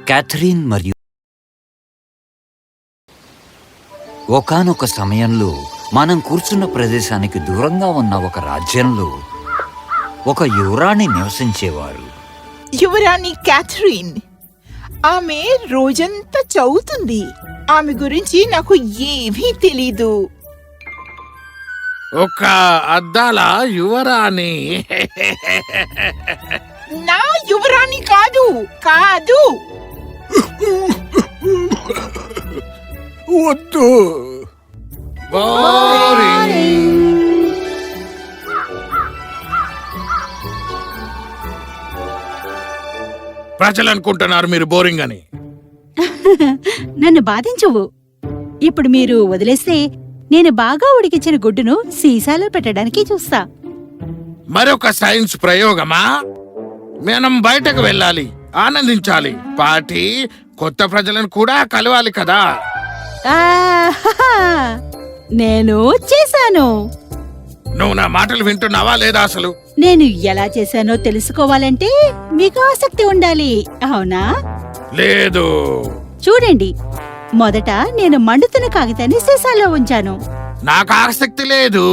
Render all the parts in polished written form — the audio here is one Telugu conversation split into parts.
క్యాథరిన్ మరియు ఒకానొక సమయంలో మనం కూర్చున్న ప్రదేశానికి దూరంగా ఉన్న ఒక రాజ్యంలో ఒక యువరాణి నివసించేవారు. యువరాణి క్యాథరిన్. ఆమె రోజంతా చదువుతుంది. ఆమె గురించి నాకు ఏమీ తెలీదు. ఒక అద్దాల యువరాణి. నా యువరాణి కాదు కాదు. వద్దు. ప్రజలు అనుకుంటున్నారు మీరు బోరింగ్ అని. నన్ను బాధించవు. ఇప్పుడు మీరు వదిలేస్తే నేను బాగా ఉడికించిన గుడ్డును సీసాలో పెట్టడానికి చూస్తా. మరొక సైన్స్ ప్రయోగమా? మనం బయటకు వెళ్ళాలి, ఆనందించాలి, పార్టీ, కొత్త ప్రజలను కూడా కలవాలి కదా. ఆహాహా! నేను చేశాను. నువ్వు నా మాటలు వింటున్నావా లేదా? అసలు నేను ఎలా చేశానో తెలుసుకోవాలంటే మీకు ఆసక్తి ఉండాలి, అవునా? లేదు. చూడండి, మొదట నేను మండుతున్న కాగితాన్ని సీసాలో ఉంచాను. నాకు ఆసక్తి లేదు.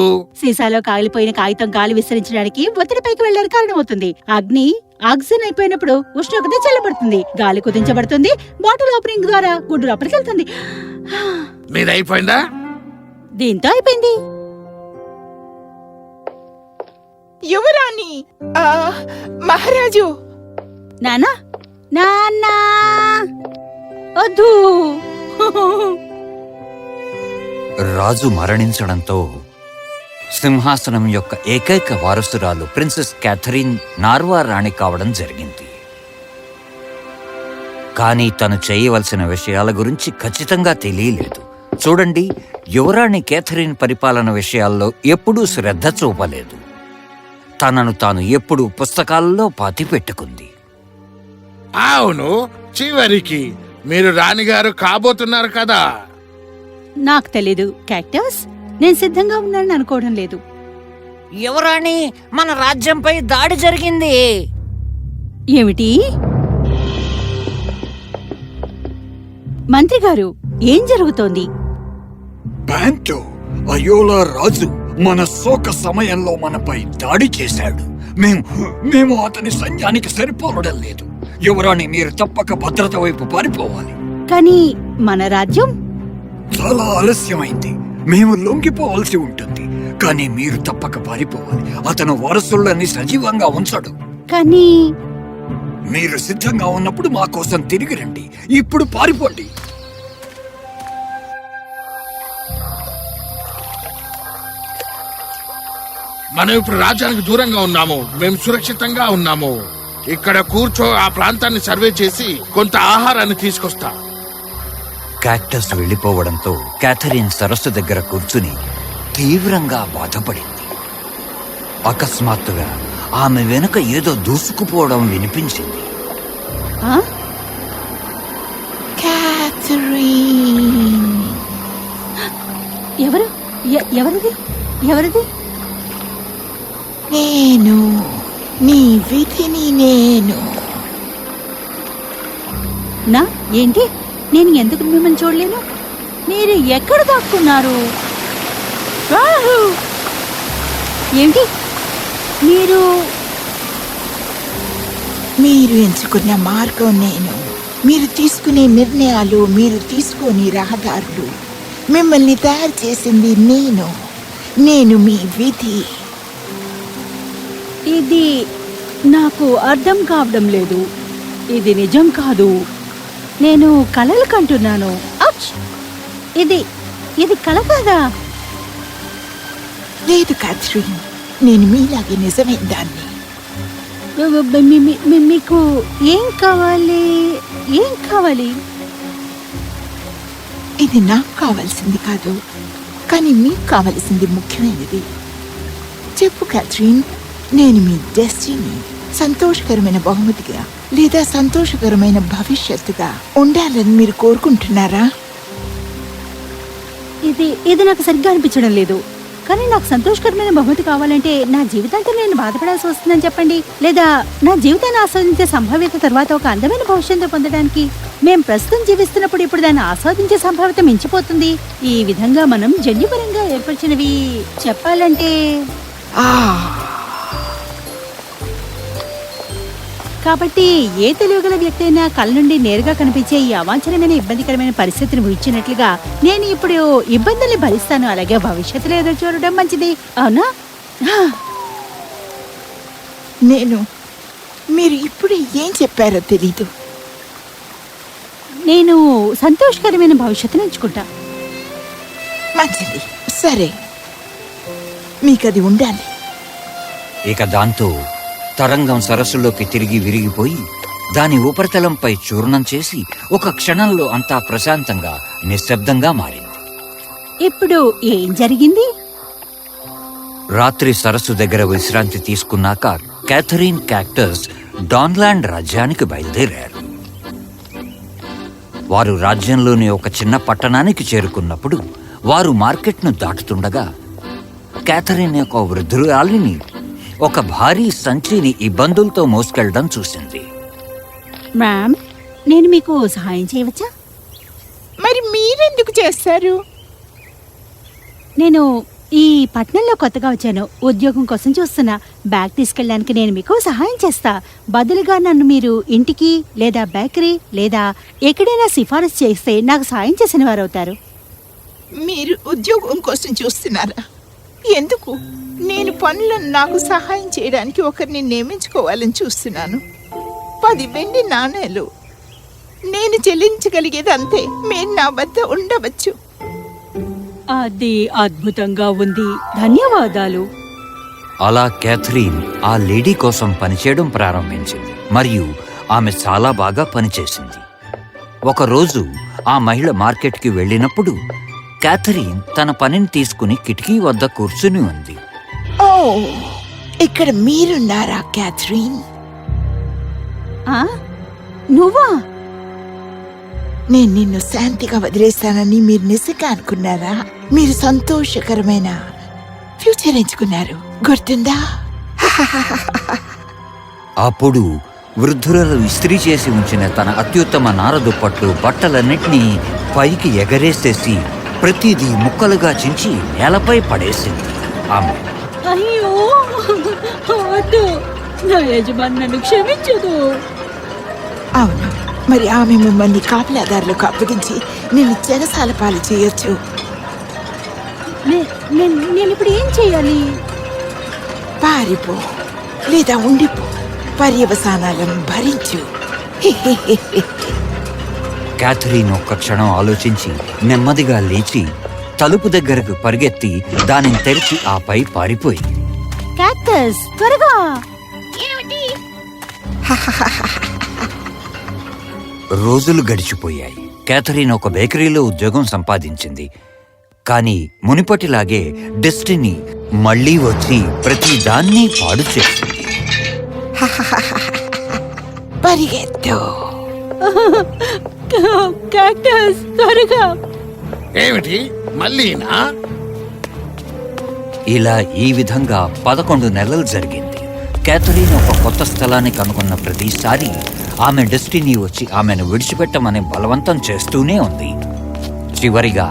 సీసాలో కాగిలిపోయిన కాగితం గాలి విస్తరించడానికి ఒత్తిడి పైకి వెళ్ళడానికి కారణమవుతుంది. అగ్ని ఆక్సిజన్ అయిపోయినప్పుడు ఉష్ణోగ్రత చల్లబడుతుంది, గాలి కుదించబడుతుంది, బాటిల్ ఓపెనింగ్ ద్వారా గుడ్డు లోపలికి వెళ్తుంది. మీది అయిపోయిందా? దీంతో అయిపోయింది. యువరాణి, మహారాజు. నానా నాన్నా వద్దు. రాజు మరణించడంతో సింహాసనం యొక్క ఏకైక వారసురాలు ప్రిన్సెస్ క్యాథరిన్ నార్వా రాణి కావడం జరిగింది. కానీ తను చేయవలసిన విషయాల గురించి ఖచ్చితంగా తెలియలేదు. చూడండి, యువరాణి క్యాథరిన్ పరిపాలన విషయాల్లో ఎప్పుడూ శ్రద్ధ చూపలేదు. తనను తాను ఎప్పుడూ పుస్తకాలలో పాతిపెట్టుకుంది. అవును, చివరికి మీరు రాణిగారు కాబోతున్నారు కదా. నాకు తెలీదు క్యాక్టస్. నేను సిద్ధంగా ఉన్నానని అనుకోవడం లేదు. యువరాణి, మన రాజ్యంపై దాడి జరిగింది. ఏమిటి? మంత్రి గారు, ఏం జరుగుతోంది? ప్యాంటో, అయోలా రాజు మన శోక సమయంలో మనపై దాడి చేశాడు. మేము అతని సైన్యానికి సరిపోవడం లేదు. యువరాణి, మీరు తప్పక భద్రత వైపు పారిపోవాలి. కానీ మన రాజ్యం చాలా ఆలస్యమైంది. మేము లొంగిపోవలసి ఉంటుంది. కానీ మీరు తప్పక పారిపోవాలి. అతను వారసులని సజీవంగా ఉంచడు. కానీ మీరు సిద్ధంగా ఉన్నప్పుడు మా కోసం తిరిగి రండి. ఇప్పుడు పారిపోండి. మనం ఇప్పుడు రాజ్యానికి దూరంగా ఉన్నాము. మేము సురక్షితంగా ఉన్నాము. ఇక్కడ కూర్చో, ఆ ప్రాంతాన్ని సర్వే చేసి కొంత ఆహారాన్ని తీసుకొస్తా. క్యాక్టస్ వెళ్లిపోవడంతో క్యాథరిన్ సరస్సు దగ్గర కూర్చుని తీవ్రంగా బాధపడింది. అకస్మాత్తుగా ఆమె వెనుక ఏదో దూసుకుపోవడం వినిపించింది. ఆ? క్యాథరిన్. ఎవరు? ఎవరిది? ఎవరిది? నేను, నీ విధిని నేను. నా ఏంటి? నేను ఎందుకు మిమ్మల్ని చూడలేను? మీరు ఎక్కడ దాక్కున్నారు? రాహు! ఏంటి మీరు? మీరు ఎంచుకున్న మార్గం నేను. మీరు తీసుకునే నిర్ణయాలు, మీరు తీసుకునే రహదారులు, మిమ్మల్ని తయారు చేసింది నేను. నేను మీ విధి. ఇది నాకు అర్థం కావడం లేదు. ఇది నిజం కాదు. నేను కలలు కంటున్నాను. అచ్! ఇది కల కాదా? లేదు క్యాథరిన్, నేను మీలాగే నిజమైన దాన్ని. మీకు ఏం కావాలి? ఏం కావాలి? ఇది నాకు కావాల్సింది కాదు, కానీ మీకు కావలసింది ముఖ్యమైనది. చెప్పు క్యాథరిన్, నేను మీ డెస్టినీ సంతోషకరమైన బహుమతిగా లేదా సంతోషకరమైన భవిష్యత్తుగా ఉండాలని మీరు కోరుకుంటున్నారా? ఇది నాకు సరిగ్గా అనిపించడం లేదు. కానీ నాకు సంతోషకరమైన బహుమతి కావాలంటే నా జీవితాంతం నేను బాధపడాల్సి వస్తుందని చెప్పండి, లేదా నా జీవితాన్ని ఆస్వాదించే సంభావ్యత తర్వాత ఒక అందమైన భవిష్యత్తు పొందడానికి మేం ప్రస్తుతం జీవిస్తున్నప్పుడు ఇప్పుడు దాన్ని ఆస్వాదించే సంభావ్యత మించిపోతుంది. ఈ విధంగా మనం జన్యుపరంగా ఏర్పరిచినవి చెప్పాలంటే కాబట్టి ఏ తెలివిగల వ్యక్తి అయినా కళ్ళ నుండి నేరుగా కనిపించే ఈ అవాంఛనీయమైన ఇబ్బందికరమైన పరిస్థితిని ఊహించినట్లుగా నేను ఇప్పుడు ఇబ్బందుల్ని భరిస్తాను. అలాగే భవిష్యత్తులో ఎదురు చూడడం మంచిది, అవునా? మీరు ఇప్పుడు ఏం చెప్పారో తెలీదు. నేను సంతోషకరమైన భవిష్యత్తును ఎంచుకుంటా. మంచిది, సరే, మీకది ఉండాలి. ఇక దాంతో తరంగం సరస్సులోకి తిరిగి విరిగిపోయి దాని ఉపరితలంపై చూర్ణం చేసి ఒక క్షణంలో అంతా ప్రశాంతంగా నిశ్శబ్దంగా మారింది. ఇప్పుడు ఏం జరిగింది? రాత్రి సరస్సు దగ్గర విశ్రాంతి తీసుకున్నాక క్యాథరిన్ క్యాక్టస్ డాన్లాండ్ రాజ్యానికి బయలుదేరారు. వారు రాజ్యంలోని ఒక చిన్న పట్టణానికి చేరుకున్నప్పుడు వారు మార్కెట్ను దాటుతుండగా క్యాథరిన్ యొక్క వృద్ధురాలిని ఒక భారీ సంచిని ఇబ్బందులతో మోసుకెళ్లడం చూసింది. మ్యామ్, నేను మీకు సహాయం చేయవచ్చా? మరి మీరెందుకు చేస్తారు? నేను ఈ పట్టణంలో కొత్తగా వచ్చాను, ఉద్యోగం కోసం చూస్తున్నా. బ్యాగ్ తీసుకెళ్ళడానికి నేను మీకు సహాయం చేస్తా. బదులుగా నన్ను మీరు ఇంటికి లేదా బేకరీ లేదా ఎక్కడైనా సిఫారసు చేస్తే నాకు సహాయం చేసిన వారు అవుతారు. మీరు ఉద్యోగం కోసం చూస్తున్నారా? ఎందుకు? నేను పనులను నాకు సహాయం చేయడానికి ఒకరిని నియమించుకోవాలని చూస్తున్నాను. 10 వెండి నాణేలు నేను చెల్లించగలిగేది అంతే. మీరు నా వద్ద ఉండవచ్చు. అది అద్భుతంగా ఉంది, ధన్యవాదాలు. అలా క్యాథరిన్ ఆ లేడీ కోసం పనిచేయడం ప్రారంభించింది మరియు ఆమె చాలా బాగా పనిచేసింది. ఒకరోజు ఆ మహిళ మార్కెట్కి వెళ్ళినప్పుడు క్యాథరిన్ తన పనిని తీసుకుని కిటికీ వద్ద కూర్చుని ఉంది. ఓ, ఇక్కడ మీరున్నారా క్యాథరిన్? నువ్వా? నేను నిన్ను శాంతిగా వదిలేస్తానని మీరు నిజంగా అనుకున్నారా? మీరు సంతోషకరమైన ఫ్యూచర్ ఎంచుకున్నారు, గుర్తుందా? అప్పుడు వృద్ధురాలు ఇస్త్రీ చేసి ఉంచిన తన అత్యుత్తమ నారదుప్పట్లు బట్టలన్నిటినీ పైకి ఎగరేసేసి ప్రతిదీ ముక్కలుగా చించి నేలపై పడేసింది. ఆమె అయ్యో, వద్దు, నా యజమాని నన్ను క్షమించదు. అవును, మరి ఆమె మిమ్మల్ని కాపలాదారులకు అప్పగించి నేను చెరసాల పాలు చేయొచ్చు. నేను ఇప్పుడు ఏం చేయాలి? పారిపో లేదా ఉండిపో, పర్యవసానాలను భరించు. క్యాథరిన్ ఒక్క క్షణం ఆలోచించి నెమ్మదిగా లేచి తలుపు దగ్గరకు పరిగెత్తి దానిని తెరిచి ఆపై పారిపోయింది. క్యాక్టస్, త్వరగా! రోజులు గడిచిపోయాయి. క్యాథరిన్ ఒక బేకరీలో ఉద్యోగం సంపాదించింది. కానీ మునిపటిలాగే డెస్టినీ మళ్లీ వచ్చి ప్రతి దాన్ని పాడు చేసింది. పరిగెత్తు. క్యాక్టస్, త్వరగా! ఏమిటి మళ్ళీనా? ఇలా ఈ విధంగా 11 నెలలు జరిగింది. క్యాథరిన్ ఒక కొత్త స్థలాన్ని కనుగొన్న ప్రతిసారి ఆమె డెస్టినీ వచ్చి ఆమెను విడిచిపెట్టమని బలవంతం చేస్తూనే ఉంది. చివరిగా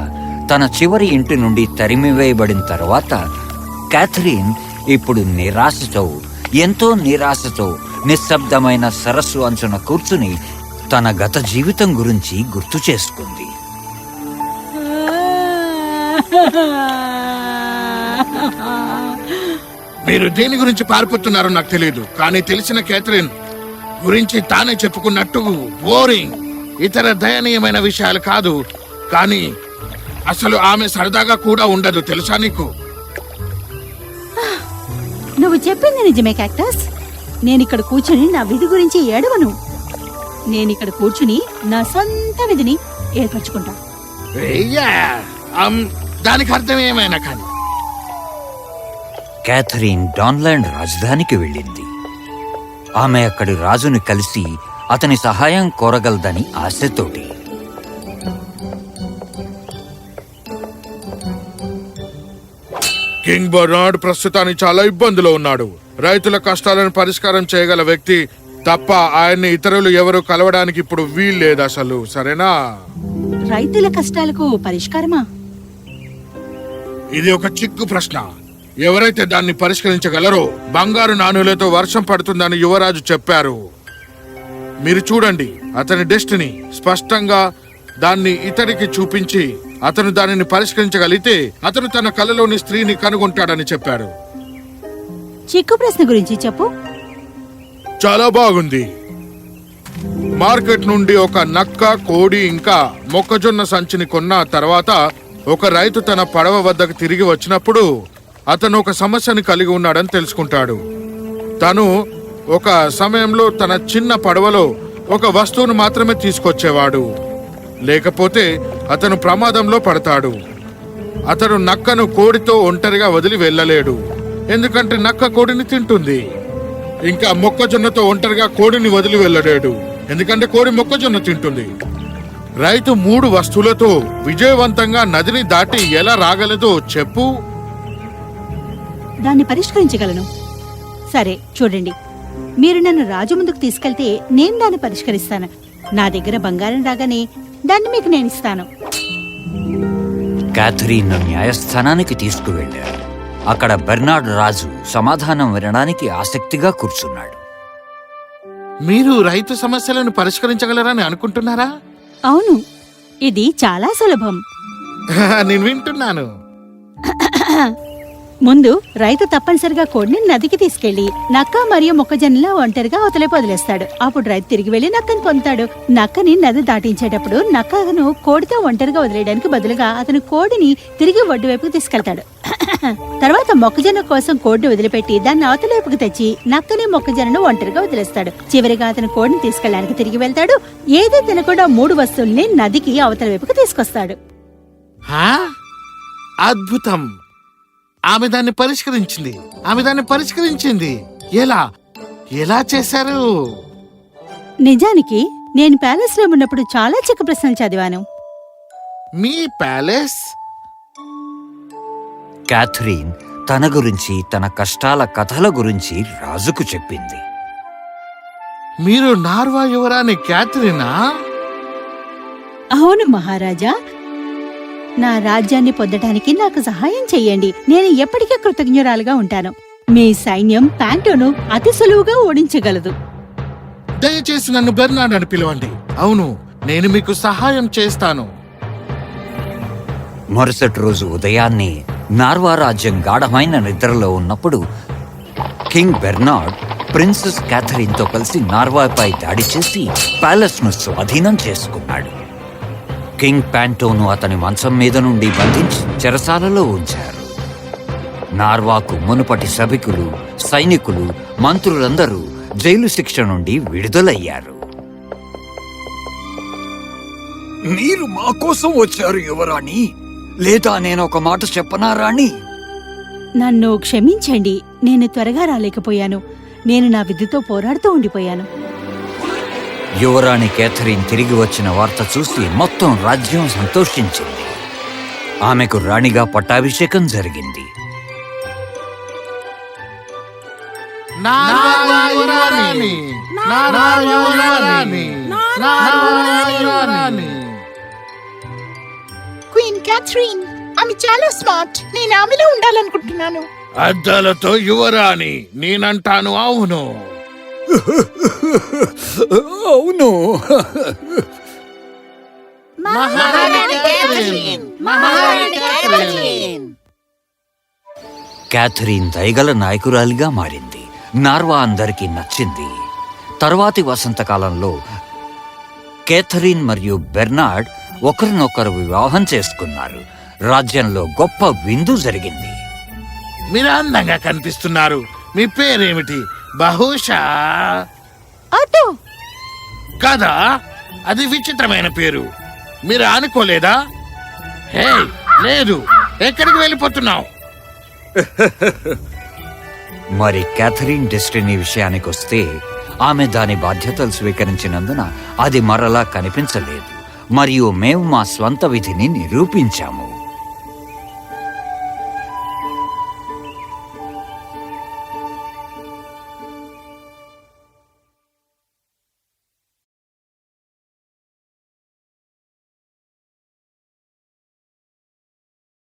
తన చివరి ఇంటి నుండి తరిమివేయబడిన తర్వాత క్యాథరిన్ ఇప్పుడు ఎంతో నిరాశతో నిశ్శబ్దమైన సరస్సు అంచున కూర్చుని తన గత జీవితం గురించి గుర్తు చేసుకుంది. మీరు దేని గురించి పారిపోతున్నారో నాకు తెలియదు, కానీ తెలిసిన క్యాథరిన్ గురించి తానే చెప్పుకున్నట్టు బోరింగ్, ఇతర దయనీయమైన విషయాలు కాదు. కానీ అసలు ఆమె సరదాగా కూడా ఉండదు, తెలుసా నీకు? నువ్వు చెప్పింది నిజమే క్యాక్టస్. నేనిక్కడ కూర్చుని నా విధి గురించి ఏడవను. నేనిక్కడ కూర్చుని నా సొంత విధిని ఏర్పరచుకుంటా. దానికి అర్థం ఏమైనా కానీ క్యాథరిన్ డాన్లాండ్ రాజధానికి వెళ్ళింది. ఆమె అక్కడి రాజును కలిసి అతని సహాయం కోరగలదని ఆశతోటి. కింగ్ బెర్నార్డ్ ప్రస్తుతానికి చాలా ఇబ్బందిలో ఉన్నాడు. రైతుల కష్టాలను పరిష్కారం చేయగల వ్యక్తి తప్ప ఆయన్ని ఇతరులు ఎవరు కలవడానికి ఇప్పుడు వీల్లేదు అసలు. సరేనా? రైతుల కష్టాలకు పరిష్కారమా? ఇది ఒక చిక్కు ప్రశ్న. ఎవరైతే దాన్ని పరిష్కరించగలరో బంగారు నాణేలతో వర్షం పడుతుందని యువరాజు చెప్పారు. మీరు చూడండి, అతని డెస్టినీ స్పష్టంగా దాన్ని ఇతడికి చూపించి అతను దానిని పరిష్కరించగలిగితే అతను తన కలలోని స్త్రీని కనుగొంటాడని చెప్పారు. చిక్కు ప్రశ్న గురించి చెప్పు. చాలా బాగుంది. మార్కెట్ నుండి ఒక నక్క, కోడి ఇంకా మొక్కజొన్న సంచిని కొన్న తర్వాత ఒక రైతు తన పడవ వద్దకు తిరిగి వచ్చినప్పుడు అతను ఒక సమస్యని కలిగి ఉన్నాడని తెలుసుకుంటాడు. తను ఒక సమయంలో తన చిన్న పడవలో ఒక వస్తువును మాత్రమే తీసుకొచ్చేవాడు. లేకపోతే అతను ప్రమాదంలో పడతాడు. అతను నక్కను కోడితో ఒంటరిగా వదిలి వెళ్ళలేడు, ఎందుకంటే నక్క కోడిని తింటుంది. ఇంకా మొక్కజొన్నతో ఒంటరిగా కోడిని వదిలి వెళ్ళలేడు, ఎందుకంటే కోడి మొక్కజొన్న తింటుంది. రైతు 3 వస్తువులతో విజయవంతంగా నదిని దాటి ఎలా రాగలదో చెప్పు. దాన్ని పరిష్కరించగలను. సరే చూడండి, మీరు నన్ను రాజు ముందుకు తీసుకెళ్తే నేను దాన్ని పరిష్కరిస్తాను. నా దగ్గర బంగారం రాగానే దాన్ని మీకు నేను ఇస్తాను. క్యాథరీన్ను న్యాయస్థానానికి తీసుకువెళ్లారు. అక్కడ బెర్నార్డ్ రాజు సమాధానం వినడానికి ఆసక్తిగా కూర్చున్నాడు. మీరు రైతు సమస్యలను పరిష్కరించగలరని అనుకుంటున్నారా? అవును, ఇది చాలా సులభం. నేను వింటున్నాను. ముందు రైతు తప్పనిసరిగా కోడిని నదికి తీసుకెళ్లి నక్క మరియు మొక్కజొన్నలా ఒంటరిగా అవతలేపు వదిలేస్తాడు. అప్పుడు రైతు తిరిగి వెళ్లి నక్కని పొందుతాడు. నక్కని నది దాటించేటప్పుడు నక్కను కోడితో ఒంటరిగా వదిలేయడానికి బదులుగా అతను కోడిని తిరిగి ఒడ్డు వైపుకు తీసుకెళ్తాడు. తర్వాత మొక్కజొన్న కోసం కోడిని వదిలిపెట్టి దాన్ని అవతల వైపుకు తెచ్చి నక్కని మొక్కజొన్నను ఒంటరిగా వదిలేస్తాడు. చివరిగా అతను కోడిని తీసుకెళ్ళడానికి తిరిగి వెళ్తాడు. ఏదో తినకుండా 3 వస్తువుల్ని నదికి అవతల వైపుకు తీసుకొస్తాడు. అద్భుతం. ఆమె దాన్ని పరిష్కరించింది. ఎలా చేశారు? నిజానికి నేను ప్యాలెస్ లో ఉన్నప్పుడు చాలా చిక్కు ప్రశ్నలు చదివాను. మీ ప్యాలెస్? క్యాథరీన్ తన గురించి, తన కష్టాల కథల గురించి రాజుకు చెప్పింది. మీరు నార్వా యువరాణి క్యాథరీనా? అవును మహారాజా, నా రాజ్యాన్ని పొందటానికి నాకు సహాయం చెయ్యండి. నేను ఎప్పటికీ కృతజ్ఞురాలుగా ఉంటాను. మీ సైన్యం ప్యాంటోను అతి సులువుగా ఓడించగలదు. దయచేసి నన్ను బెర్నార్డ్ అని పిలవండి. అవును, నేను మీకు సహాయం చేస్తాను. మరుసటి రోజు ఉదయాన్నే నార్వా రాజ్యం గాఢమైన నిద్రలో ఉన్నప్పుడు కింగ్ బెర్నార్డ్ ప్రిన్సెస్ క్యాథరీన్తో కలిసి నార్వాపై దాడి చేసి ప్యాలెస్ను స్వాధీనం చేసుకున్నాడు. కింగ్ ప్యాంటోను అతని మంచం మీద నుండి బంధించి చెరసాలలో ఉంచారు. నార్వాకు మునుపటి సభికులు, సైనికులు, మంత్రులందరూ జైలు శిక్ష నుండి విడుదలయ్యారు. మీరు మా కోసం వచ్చారు యువరాణి, లేదా నేను ఒక మాట చెప్పనా రాణి? నన్ను క్షమించండి, నేను త్వరగా రాలేకపోయాను. నేను నా విధితో పోరాడుతూ ఉండిపోయాను. యువరాణి క్యాథరీన్ తిరిగి వచ్చిన వార్త చూసి మొత్తం రాజ్యం సంతోషించింది. ఆమెకు రాణిగా పట్టాభిషేకం జరిగింది. క్వీన్ క్యాథరీన్, ఆమె చాలా స్మార్ట్. నేను ఆమెలో ఉండాలనుకుంటున్నాను. అద్దాలతో యువరాణి నేనంటాను. అవును అవును. క్యాథరీన్ దయగల నాయకురాలిగా మారింది. నార్వా అందరికీ నచ్చింది. తర్వాతి వసంతకాలంలో క్యాథరీన్ మరియు బెర్నార్డ్ ఒకరినొకరు వివాహం చేసుకున్నారు. రాజ్యంలో గొప్ప విందు జరిగింది. మీరు అందంగా కనిపిస్తున్నారు. మీ పేరేమిటి? బహుశా ఆటో కదా? అది విచిత్రమైన పేరు. మీరు అనుకోలేదా? హే, లేదు. ఎక్కడికి వెళ్ళిపోతున్నావు? మరి క్యాథరీన్ డెస్టినీ విషయానికొస్తే ఆమె దాని బాధ్యతలు స్వీకరించినందున అది మరలా కనిపించలేదు. మరియు మేము మా స్వంత విధిని నిరూపించాము.